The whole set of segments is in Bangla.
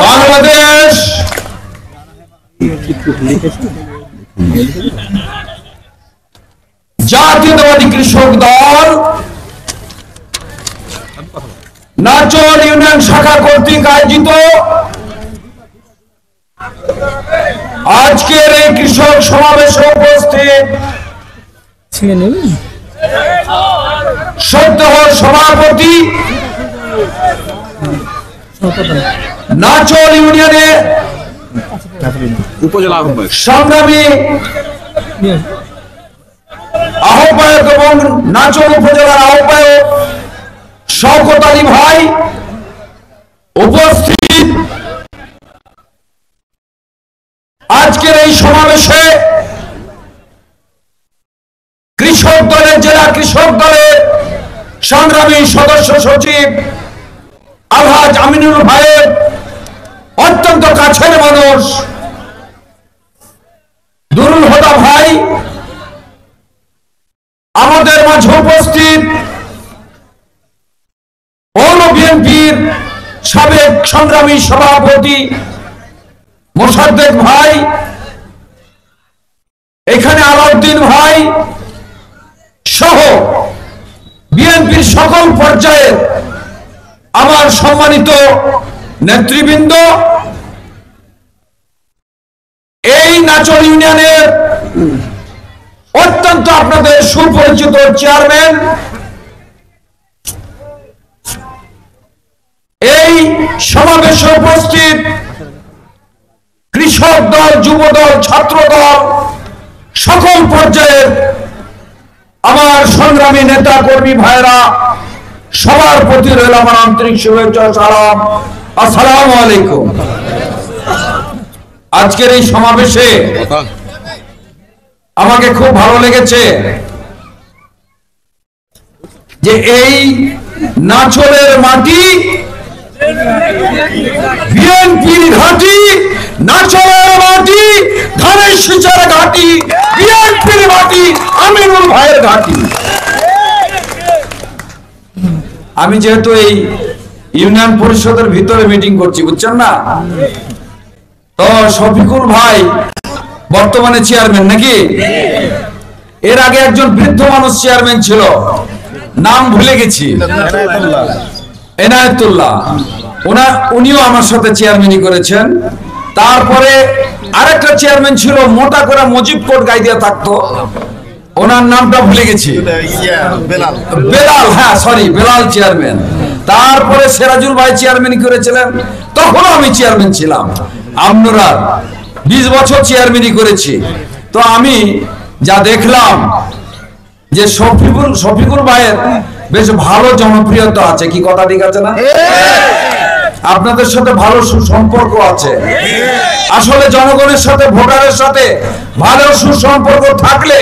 বাংলাদেশ জাতীয়তাবাদী কৃষক দল নাচল ইউনিয়ন শাখা কর্তৃক আয়োজিত আজকের এই কৃষক সমাবেশে উপস্থিত সদ্য সভাপতি নাচল ইউনিয়নের উপজেলা আহ্বায়ক সংগ্রামী আহ্বায়ক এবং নাচল উপজেলার আহ্বায়ক শওকত আলী ভাই উপস্থিত আজকের এই সমাবেশে কৃষক দলের জেলা কৃষক দলের সংগ্রামী সদস্য সচিব আলহাজ আমিনুল ভাইয়ের অত্যন্ত কাছের মানুষ দুরুল হুদা ভাই, আমাদের মাঝে উপস্থিত পৌর বিএনপির সাবেক সংগ্রামী সভাপতি মোসাদ্দেক ভাই, এখানে আলাউদ্দিন ভাই সহ বিএনপির সকল পর্যায়ের আমার সম্মানিত নেতৃবৃন্দ, এই নাচল ইউনিয়নের অত্যন্ত আপনাদের সুপরিচিত চেয়ারম্যান, এই সমাবেশে উপস্থিত কৃষক দল, যুব দল, ছাত্র দল, সকল পর্যায়ের আমার সংগ্রামী নেতা কর্মী ভাইরা, সবার প্রতি রইল আমার আন্তরিক শুভেচ্ছা সালাম। আসসালামু আলাইকুম। আজকের এই সমাবেশে আমাকে খুব ভালো লেগেছে যে এই নাচলের মাটি বিএনপির ঘাঁটি, নাচলের মাটি ধানের শীষের ঘাঁটি, বিএনপির মাটি আমিনুল ভাইয়ের ঘাঁটি। আমি যেহেতু এই ইউনিয়ন পরিষদের ভিতরে মিটিং করছি, বুঝছেন না, তো শফিকুল ভাই বর্তমানে চেয়ারম্যান নাকি? এর আগে একজন বৃদ্ধ মানুষ চেয়ারম্যান ছিল, নাম ভুলে গেছি, এনায়েতুল্লাহ, উনিও আমার সাথে চেয়ারম্যানই করেছেন। তারপরে আরেকটা চেয়ারম্যান ছিল, মোটা করে মুজিব কোট গাই দিয়ে থাকতো, ওনার নামটা ভুলে গেছি, বেলাল, হ্যাঁ সরি, বেলাল চেয়ারম্যান। তারপরে সিরাজুল ভাই চেয়ারম্যান করেছিলেন, তখন আমি চেয়ারম্যান ছিলাম। আমরা 20 বছর চেয়ারম্যানই করেছি। তো আমি যা দেখলাম যে শফিকুল ভাইয়ের বেশ ভালো জনপ্রিয়তা আছে, কি কথা ঠিক আছে না? আপনাদের সাথে ভালো সুসম্পর্ক আছে। আসলে জনগণের সাথে, ভোটারের সাথে ভালো সুসম্পর্ক থাকলে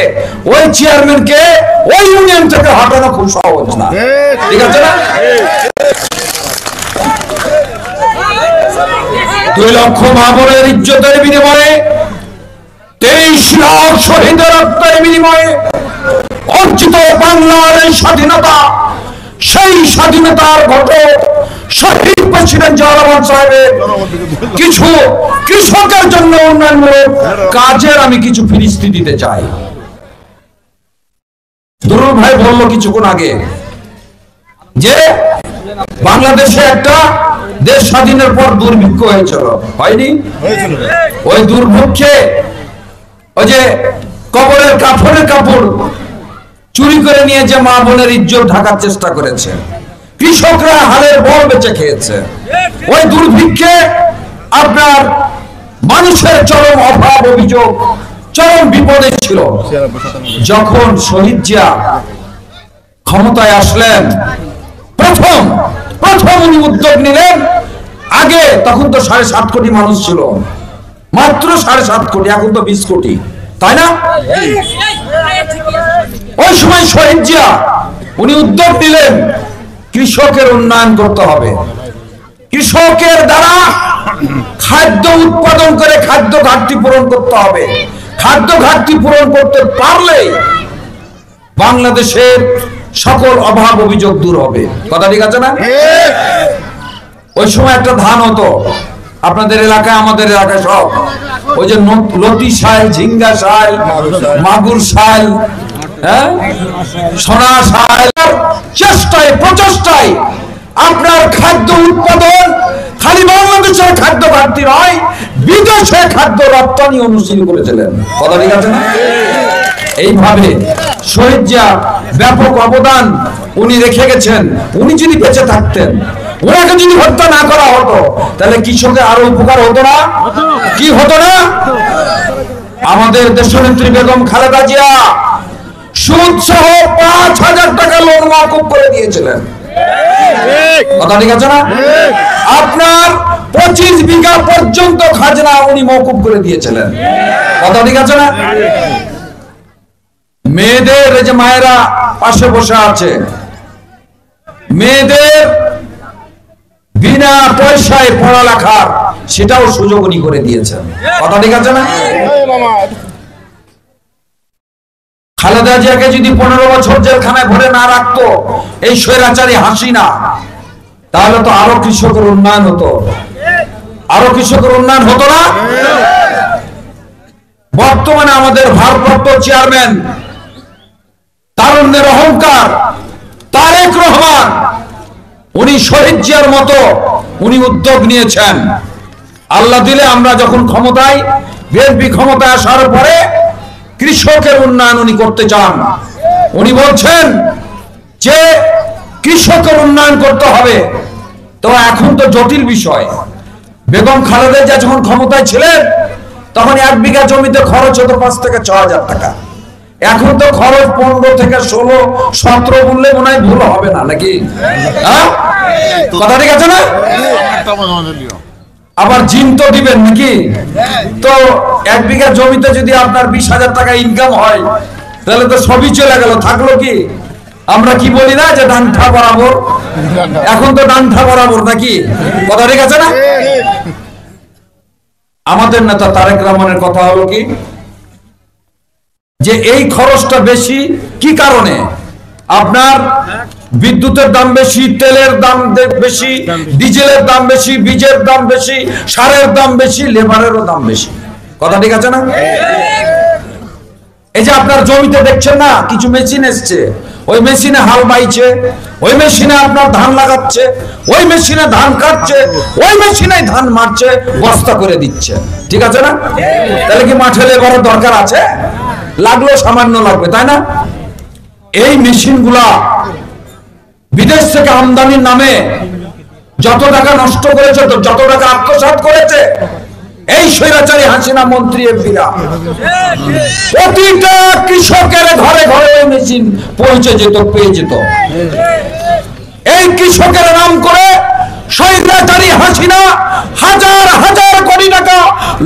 ওই চেয়ারম্যানকে ওই ইউনিয়ন থেকে হটানো খুব সহজ না, ঠিক আছে না? 2 লক্ষ মা-বোনের ইজ্জতের বিনিময়ে, 23 লাখ শহীদের রক্তের বিনিময়ে অর্জিত বাংলার এই স্বাধীনতা, সেই স্বাধীনতার ঘটক শহীদ প্রেসিডেন্ট জিয়াউর রহমান সাহেবের কিছু কৃষকের জন্য উন্নয়নমূলক কাজের আমি কিছু ফিরিস্তি দিতে চাই। দুরুল ভাই বলল কিছুক্ষণ আগে যে বাংলাদেশে একটা দেশ স্বাধীনের পর দুর্ভিক্ষ হয়েছিল, হয়নি? ওই দুর্ভিক্ষে ওই যে কবরের কাফনের কাপড় চুরি করে নিয়ে যে মা বোনের ইজ্জত ঢাকার চেষ্টা করেছে, কৃষকরা হালের বল বেচে খেয়েছে। ওই দুর্ভিক্ষে আপনার মানুষের চরম অভাব, অভিযোগ, চরম বিপদে ছিল। যখন শহীদ জিয়া ক্ষমতায় আসলেন, প্রথম উনি উদ্যোগ নিলেন। আগে তখন তো 7.5 কোটি মানুষ ছিল, মাত্র 7.5 কোটি, এখন তো 20 কোটি, তাই না? ওই সময় শহীদ জিয়া উনি উদ্যোগ নিলেন কৃষকের উন্নয়ন করতে হবে, কৃষকের দ্বারা খাদ্য উৎপাদন করে খাদ্য ঘাটতি পূরণ করতে হবে। খাদ্য ঘাটতি পূরণ করতে পারলে বাংলাদেশের সকল অভাব অভিযোগ দূর হবে। কথা ঠিক আছে না? ওই সময় একটা ধান হতো আপনাদের এলাকায়, আমাদের এলাকায় সব ওই যে লতি শাল, ঝিঙ্গা শাল, মাগুর শাল, হ্যাঁ, সোনা শাল, চেষ্টায় প্রচেষ্টায় আপনার খাদ্য উৎপাদন খালি বাংলাদেশের খাদ্য ঘাটতি নয়, বিদেশে খাদ্য রপ্তানি অনুশীল করেছিলেন। কথা ঠিক আছে না? এইভাবে শহীদ জিয়া ব্যাপক অবদান উনি রেখে গেছেন। উনি যদি বেঁচে থাকতেন, ওনাকে যদি হত্যা না করা হতো, তাহলে কৃষকের আরো উপকার হতো না? কি হতো না? আমাদের দেশনেত্রী বেগম খালেদা জিয়া সুদ সহ ৫,০০০ টাকা লোন মওকুফ করে দিয়েছিলেন। কথা ঠিক আছে না? আপনার 25 বিঘা পর্যন্ত খাজনা উনি মওকুফ করে দিয়েছিলেন। কথা ঠিক আছে না? মেয়েদের, যে মায়েরা পাশে বসে আছে, মেয়েদের বিনা পয়সায় পড়ালেখার সেটাও সুযোগ উনি করে দিয়েছেন। কথা ঠিক আছে না? খালেদা জিয়াকে যদি 15 বছর জেলখানায় ভরে না রাখতো এই স্বৈরাচারী হাসিনা, তাহলে তো আরো কৃষকের উন্নয়ন হতো, আরো কৃষকের উন্নয়ন হতো না? বর্তমানে আমাদের ভারপ্রাপ্ত চেয়ারম্যান, তারুণ্যের অহংকার তারেক রহমান, উনি শহীদ জিয়ার মতো উনি উদ্যোগ নিয়েছেন। আল্লাহ দিলে আমরা যখন ক্ষমতায়, বিএনপি ক্ষমতায় আসার পরে কৃষকের উন্নয়ন উনি করতে চান। উনি বলছেন যে কৃষকের উন্নয়ন করতে হবে। তো এখন তো জটিল বিষয়, বেগম খালেদা জিয়া যখন ক্ষমতায় ছিলেন তখন 1 বিঘা জমিতে খরচ হতো 5 থেকে 6,000 টাকা। এখন তো খরচ 15 থেকে 16, 17 বললে মনে হয় ভুল হবে না, নাকি? কথা ঠিক আছে না? আবার জিন তো দিবেন নাকি? তো 1 বিঘা জমিতে যদি আপনার 20,000 টাকা ইনকাম হয়, তাহলে তো সবই চলে গেল, থাকলো কি? আমরা কি বলি না যে ডান্ঠা বরাবর, এখন তো ডান্ঠা বরাবর, নাকি? কথা ঠিক আছে না? আমাদের নেতা তারেক রহমানের কথা হলো কি, যে এই খরচটা বেশি কি কারণে? আপনার বিদ্যুতের দাম বেশি, তেলের দাম বেশি, ডিজেলের দাম বেশি, বীজের দাম বেশি, সারের দাম বেশি, লেবারেরও দাম বেশি। কথা ঠিক আছে না? এই যে আপনার জমিতে দেখছেন না কিছু মেশিন এসছে, ওই মেশিনে হাল বাইছে, ওই মেশিনে আপনার ধান লাগাচ্ছে, ওই মেশিনে ধান কাটছে, ওই মেশিনে ধান মারছে, বস্তা করে দিচ্ছে। ঠিক আছে না? তাহলে কি মাঠে লেবারের দরকার আছে? লাগলো সামান্য লাগবে, তাই না? এই মেশিনগুলা বিদেশ থেকে আমদানির নামে যত টাকা নষ্ট করেছে, যত টাকা আত্মসাৎ করেছে এই স্বৈরাচারী হাসিনা মন্ত্রী এমপিরা, প্রতিটা কৃষকের ঘরে ঘরে ওই মেশিন পৌঁছে যেত, পেয়ে যেত। এই কৃষকের নাম করে স্বৈরাচারী হাসিনা হাজার হাজার কোটি টাকা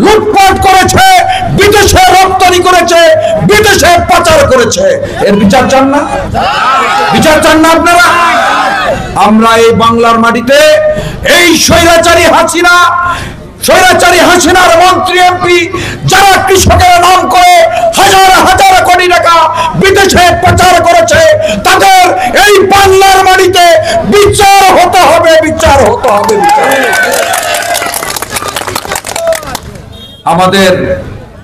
লুটপাট করেছে, বিদেশে রপ্তানি করেছে, বিদেশে পাচার করেছে। এর বিচার চান না? বিচার চান না আপনারা? আমরা এই বাংলার মাটিতে এই স্বৈরাচারী হাসিনার মন্ত্রী এমপি যারা কৃষকের নাম করে হাজার হাজার কোটি টাকা বিদেশে পাচার করেছে, তাদের এই বাংলার মাটিতে বিচার হতে হবে, বিচার হতে হবে। আমাদের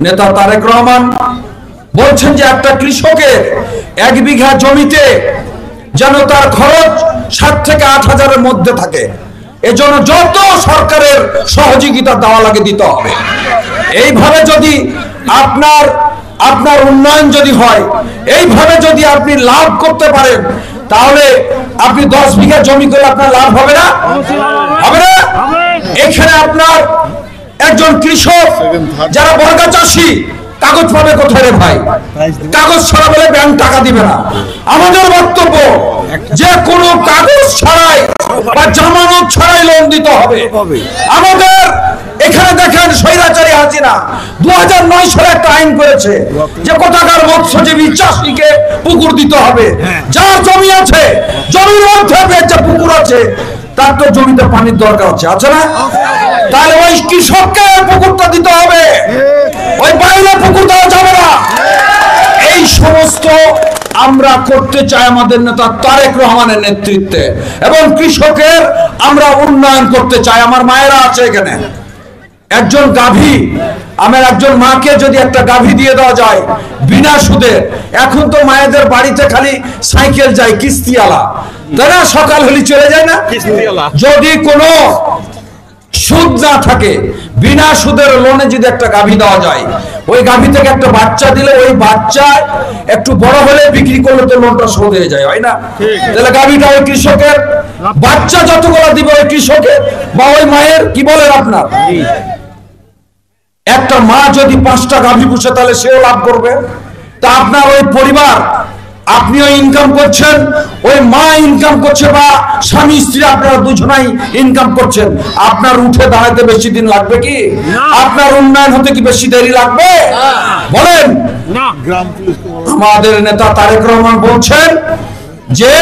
নেতা তারেক রহমান বলছেন যে একটা কৃষকের 1 বিঘা জমিতে যেন তার খরচ 7 থেকে 8 হাজারের মধ্যে থাকে। এজন্য যত সরকারের সহযোগিতা দেওয়া লাগে দিতে হবে। এইভাবে যদি আপনার উন্নয়ন যদি হয়, এইভাবে যদি আপনি লাভ করতে পারেন, তাহলে আপনি 10 বিঘা জমি করে আপনার লাভ হবে না? হবে না? এখানে আপনার একজন কৃষক যারা বর্গা চাষী, কাগজ পাবে কোথায় রে ভাই? কাগজ ছাড়া বলে ব্যাংক টাকা দিবে না। আমাদের বক্তব্য যে কোনো কাগজ ছাড়াই বা জামানত ছাড়াই লোন দিতে হবে। আমাদের এখানে দেখেন স্বৈরাচারী হাসিনা 2009 সালে একটা আইন করেছে যে কোটাকার মৎস্যজীবী চাষীকে পুকুর দিতে হবে। যার জমি আছে, জমির মধ্যে যে পুকুর আছে, তার তো জমিতে পানির দরকার আছে না? তাহলে ওই কৃষককে পুকুরটা দিতে হবে, ওই বাইরে পুকুর দেওয়া যাবে না। এই সমস্ত আমরা করতে চাই আমাদের নেতা তারেক রহমানের নেতৃত্বে, এবং কৃষকের আমরা উন্নয়ন করতে চাই। আমার মায়েরা আছে এখানে, একজন গাভী, আমার একজন মাকে যদি একটা গাভী দিয়ে দেওয়া যায় বিনা সুদে, এখন তো মায়েদের বাড়িতে খালি সাইকেল যায় কিস্তিওয়ালা, তাই না? সকাল হলে চলে যায় না, যদি কোনো সুদ না থাকে বিনা সুদের লোনে যদি একটা গাভী দেওয়া যায়, ওই গাভী থেকে একটা বাচ্চা দিলে ওই বাচ্চা একটু বড় হলে বিক্রি করলে তো লোনটা শোধ হয়ে যায়, হয় না? তাহলে গাভীটা ওই কৃষকের, বাচ্চা যতগুলো দিবে ওই কৃষকের বা ওই মায়ের, কি বলেন আপনার? একটা মা যদি 5টা গাভী পুষে তাহলে সেও লাভ করবে। তা আপনার ওই পরিবার, আপনিও ইনকাম করছেন, ওই মা ইনকাম করছে, বা স্বামী স্ত্রী আপনারা দুজনাই ইনকাম করছেন, আপনার উঠে দাঁড়াতে বেশি দিন লাগবে কি? আপনার উন্নয়ন হতে কি বেশি দেরি লাগবে? বলেন। আমাদের নেতা তারেক রহমান বলছেন যে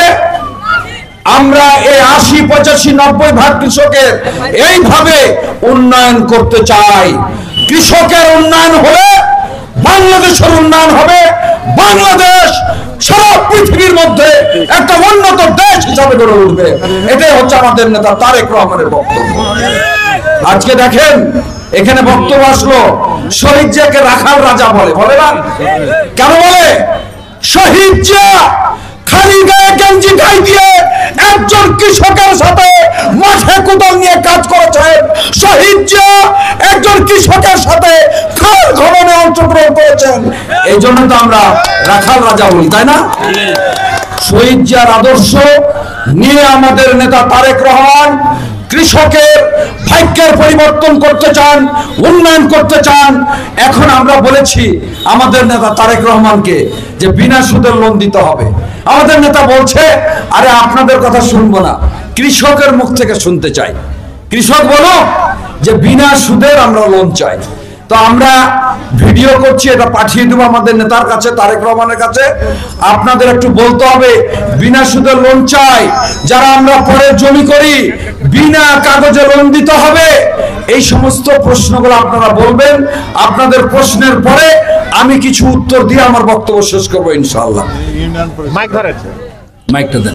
আমরা এই 80, 85, 90 ভাগ কৃষকের এইভাবে উন্নয়ন করতে চাই। কৃষকের উন্নয়ন হলে বাংলাদেশের উন্নয়ন হবে, বাংলাদেশ সারা পৃথিবীর মধ্যে একটা উন্নত দেশ হিসাবে গড়ে উঠবে। এটাই হচ্ছে আমাদের নেতা তারেক রহমানের বক্তব্য। আজকে দেখেন এখানে বক্তব্য আসলো, শহীদ জিয়াকে রাখাল রাজা বলে, বলে না? কেন বলে? শহীদ জিয়া খালি গায়ে গেঞ্জি গায়ে দিয়ে একজন কৃষকের সাথে মাঠে কোদাল নিয়ে কাজ করেছেন। শহীদ জিয়া একজন কৃষকের সাথে খাল খননে অংশগ্রহণ করেছেন, এই জন্য তো আমরা রাখাল রাজা বলি, তাই না? শহীদ জিয়ার আদর্শ নিয়ে আমাদের নেতা তারেক রহমান কৃষকের ভাগ্যের পরিবর্তন করতে চান, উন্নয়ন করতে চান। এখন আমরা বলেছি আমাদের নেতা তারেক রহমানকে যে বিনা সুদের লোন দিতে হবে। আমাদের নেতা বলছে আরে আপনাদের কথা শুনবো না, কৃষকের মুখ থেকে শুনতে চাই। কৃষক বলো যে বিনা সুদের আমরা লোন চাই। তো আমরা ভিডিও করছি, এটা পাঠিয়ে দেবো আমাদের নেতার কাছে, তারেক রহমানের কাছে। আপনাদের একটু বলতে হবে বিনা সুদের লোন চাই, যারা আমরা পরে জমি করি বিনা কাগজে লোন দিতে হবে। এই সমস্ত প্রশ্নগুলো আপনারা বলবেন। আপনাদের প্রশ্নের পরে আমি কিছু উত্তর দিয়ে আমার বক্তব্য শেষ করবো ইনশাআল্লাহ। মাইকটা দেন।